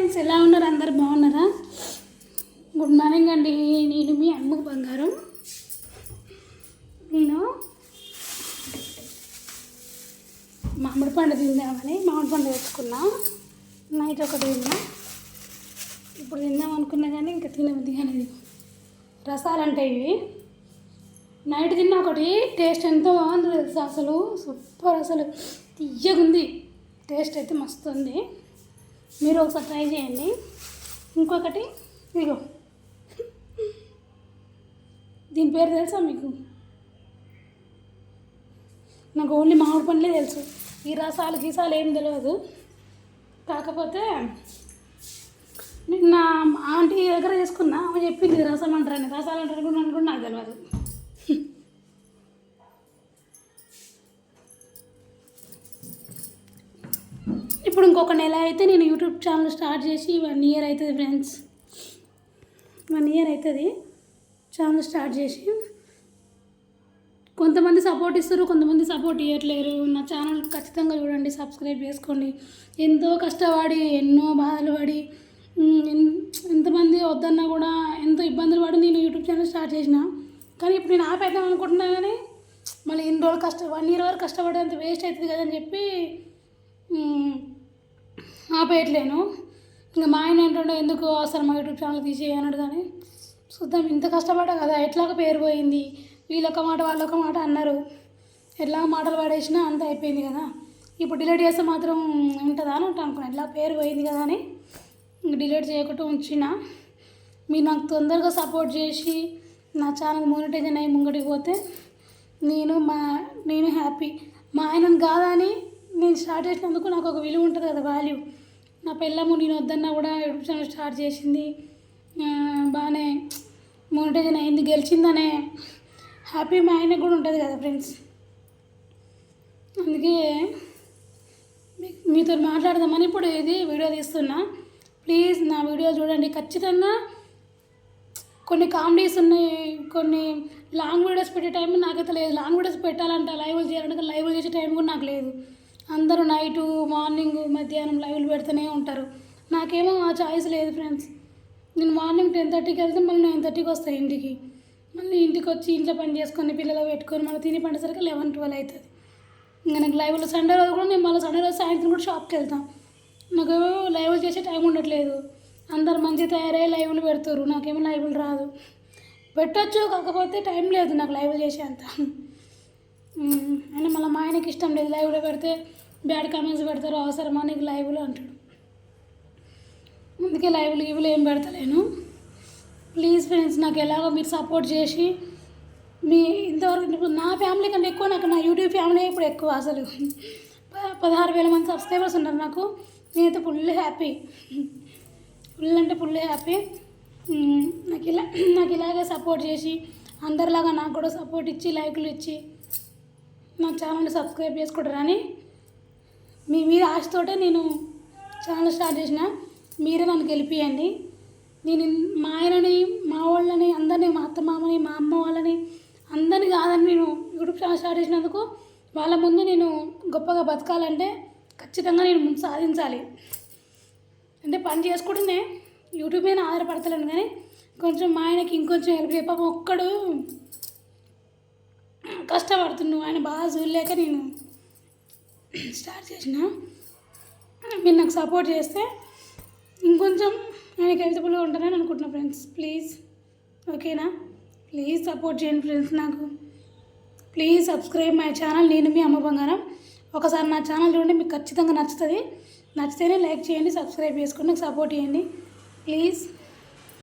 Friends, ఎలా ఉన్నారు? అందరు బాగున్నారా? గుడ్ మార్నింగ్ అండి. నేను మీ అమ్మ బంగారం. నేను మామిడి పండు తిందామని మామిడి పండు తెచ్చుకున్నా. నైట్ ఒకటి తిన్నా, ఇప్పుడు తిందాం అనుకున్నా కానీ ఇంకా తినబుద్ధి కానీ. రసాలు అంటే ఇవి నైట్ తిన్న ఒకటి టేస్ట్ ఎంతో బాగుంది తెలుసా, అసలు సూపర్, అసలు తీయగుంది. టేస్ట్ అయితే మస్తు ఉంది. మీరు ఒకసారి ట్రై చేయండి. ఇంకొకటి ఇదిగో, దీని పేరు తెలుసా మీకు? నాకు ఓన్లీ మామిడి పండ్లే తెలుసు, ఈ రసాలు గీసాలు ఏం తెలియదు. కాకపోతే నిన్న ఆంటీ దగ్గర చేసుకున్నా, ఆమె చెప్పింది రసం అంటారని. రసాలు అంటారు కూడా నాకు తెలియదు. ఇప్పుడు ఇంకొక నెల అయితే నేను యూట్యూబ్ ఛానల్ స్టార్ట్ చేసి 1 year అవుతుంది ఫ్రెండ్స్. 1 year అవుతుంది ఛానల్ స్టార్ట్ చేసి. కొంతమంది సపోర్ట్ ఇస్తారు, కొంతమంది సపోర్ట్ ఇవ్వట్లేరు. నా ఛానల్ ఖచ్చితంగా చూడండి, సబ్స్క్రైబ్ చేసుకోండి. ఎంతో కష్టపడి, ఎన్నో బాధలు పడి, ఎంతమంది వద్దన్నా కూడా ఎంతో ఇబ్బందులు పడి నేను యూట్యూబ్ ఛానల్ స్టార్ట్ చేసిన. కానీ ఇప్పుడు నేను ఆపేద్దాం అనుకుంటున్నా, కానీ మళ్ళీ ఇన్ని రోజులు 1 year వరకు కష్టపడేంత వేస్ట్ అవుతుంది కదని చెప్పి ఆపేయట్లేను. ఇంకా మా ఆయన ఏంటంటే ఎందుకు అసలు మా యూట్యూబ్ ఛానల్ తీసేయన్నాడు. కానీ చూద్దాం, ఇంత కష్టపడ్డా కదా, ఎట్లాగ పేరు పోయింది. వీళ్ళొక మాట వాళ్ళొక మాట అన్నారు, ఎట్లా మాటలు పడేసినా అంత అయిపోయింది కదా. ఇప్పుడు డిలీట్ చేస్తే మాత్రం ఉంటుందా అని అనుకున్నాను. ఎట్లా పేరు పోయింది కదా అని డిలీట్ చేయకుండా ఉంచిన. మీరు నాకు తొందరగా సపోర్ట్ చేసి నా ఛానల్ మానిటైజేషన్ అయ్యి ముంగడికి పోతే నేను హ్యాపీ. మా ఆయనను కాదని నేను స్టార్ట్ చేసినందుకు నాకు ఒక విలువ ఉంటుంది కదా, వాల్యూ. నా పిల్లము నేను వద్దన్నా కూడా యూట్యూబ్ ఛానల్ స్టార్ట్ చేసింది, బాగానే మానిటైజేషన్ అయింది, గెలిచిందనే హ్యాపీ మా ఆయనకు కూడా ఉంటుంది కదా ఫ్రెండ్స్. అందుకే మీతో మాట్లాడదామని ఇప్పుడు ఇది వీడియో తీస్తున్నా. ప్లీజ్ నా వీడియో చూడండి ఖచ్చితంగా. కొన్ని కామెడీస్ ఉన్నాయి, కొన్ని లాంగ్ వీడియోస్ పెట్టే టైం నాకైతే లేదు. లాంగ్ వీడియోస్ పెట్టాలంటే లైవ్లు చేయాలంటే లైవ్లు చేసే టైం కూడా నాకు లేదు. అందరూ నైటు, మార్నింగ్, మధ్యాహ్నం లైవ్లు పెడుతూనే ఉంటారు. నాకేమో ఆ చాయిస్ లేదు ఫ్రెండ్స్. నేను మార్నింగ్ 10:30కి వెళ్తే మళ్ళీ 9:30కి వస్తాను ఇంటికి. మళ్ళీ ఇంటికి వచ్చి ఇంట్లో పని చేసుకొని పిల్లలు పెట్టుకొని మళ్ళీ తిని పండేసరికి 11-12 అవుతుంది. ఇంకా నాకు లైవ్లు సండే రోజు కూడా నేను మళ్ళీ సండే రోజు సాయంత్రం కూడా షాప్కి వెళ్తాను. నాకు లైవ్లు చేసే టైం ఉండట్లేదు. అందరు మంచిగా తయారయ్యే లైవ్లు పెడతారు, నాకేమో లైవ్లు రాదు. పెట్టచ్చు, కాకపోతే టైం లేదు నాకు లైవ్లు చేసేంత. అయినా మళ్ళీ మా ఆయనకి ఇష్టం లేదు, లైవ్లో పెడితే బ్యాడ్ కామెంట్స్ పెడతారు, అవసరమా నీకు లైవ్లు అంటాడు. అందుకే లైవ్లు ఏం పెడతలేను. ప్లీజ్ ఫ్రెండ్స్, నాకు ఎలాగో మీరు సపోర్ట్ చేసి ఇంతవరకు ఇప్పుడు నా ఫ్యామిలీ కంటే ఎక్కువ నాకు నా యూట్యూబ్ ఫ్యామిలీ ఇప్పుడు ఎక్కువ. అసలు 16,000 మంది సబ్స్క్రైబర్స్ ఉన్నారు నాకు. నేనైతే ఫుల్ హ్యాపీ, ఫుల్ అంటే ఫుల్ హ్యాపీ. నాకు ఇలాగే సపోర్ట్ చేసి అందరిలాగా నాకు కూడా సపోర్ట్ ఇచ్చి లైకులు ఇచ్చి నా ఛానల్ని సబ్స్క్రైబ్ చేసుకుంటారని మీ మీద ఆశతోటే నేను ఛానల్ స్టార్ట్ చేసిన. మీరే నన్ను గెలిపియండి. నేను మా ఆయనని, మా వాళ్ళని, అందరినీ, మా అత్త మామని, మా అమ్మ వాళ్ళని అందరినీ కాదని నేను యూట్యూబ్ ఛానల్ స్టార్ట్ చేసినందుకు వాళ్ళ ముందు నేను గొప్పగా బతకాలంటే ఖచ్చితంగా నేను ముందు సాధించాలి. అంటే పని చేసుకుంటూనే యూట్యూబ్ మీద ఆధారపడతలేను, కానీ కొంచెం మా ఆయనకి ఇంకొంచెం హెల్ప్ చెప్పాము. ఒక్కడు కష్టపడుతున్నాను, ఆయన బాగా చూడలేక నేను స్టార్ట్ చేసిన. మీరు నాకు సపోర్ట్ చేస్తే ఇంకొంచెం ఆయనకి హెల్ప్ఫుల్గా ఉంటానని అనుకుంటున్నాను ఫ్రెండ్స్. ప్లీజ్, ఓకేనా? ప్లీజ్ సపోర్ట్ చేయండి ఫ్రెండ్స్ నాకు. Please subscribe my channel. నేను మీ అమ్మ బంగారం. ఒకసారి నా ఛానల్ చూడండి, మీకు ఖచ్చితంగా నచ్చుతుంది. నచ్చితేనే లైక్ చేయండి, సబ్స్క్రైబ్ చేసుకోండి, నాకు సపోర్ట్ చేయండి ప్లీజ్.